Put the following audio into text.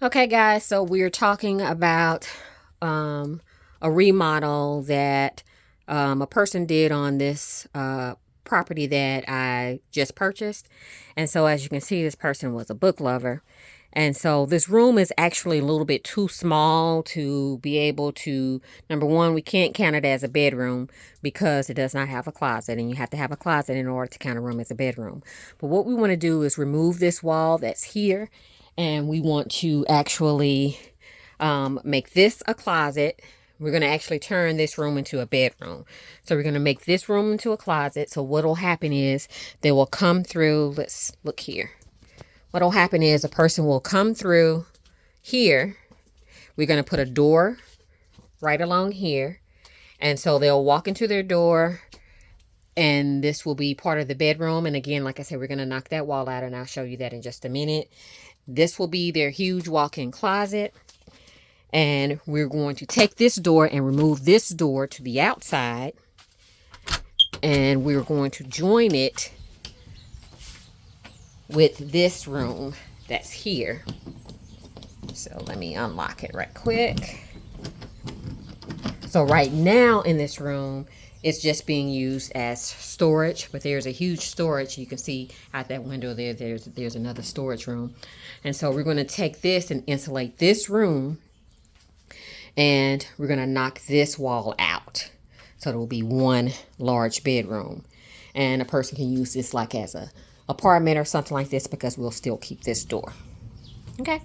Okay, guys, so we're talking about a remodel that a person did on this property that I just purchased. And so, as you can see, this person was a book lover. And so, this room is actually a little bit too small to be able to. Number one, we can't count it as a bedroom because it does not have a closet, and you have to have a closet in order to count a room as a bedroom. But what we want to do is remove this wall that's here, and we want to actually make this a closet. We're going to actually turn this room into a bedroom. So we're going to make this room into a closet. So what will happen is they will come through. Let's look here. What will happen is a person will come through here. We're going to put a door right along here. And so they'll walk into their door, and this will be part of the bedroom. And again, like I said, we're going to knock that wall out, and I'll show you that in just a minute. This will be their huge walk-in closet. And we're going to take this door and remove this door to the outside. And we're going to join it with this room that's here. So let me unlock it right quick. So right now in this room, it's just being used as storage, but there's a huge storage. You can see out that window there, there's another storage room. And so we're going to take this and insulate this room, and we're going to knock this wall out. So it will be one large bedroom. And a person can use this like as a apartment or something like this, because we'll still keep this door. Okay.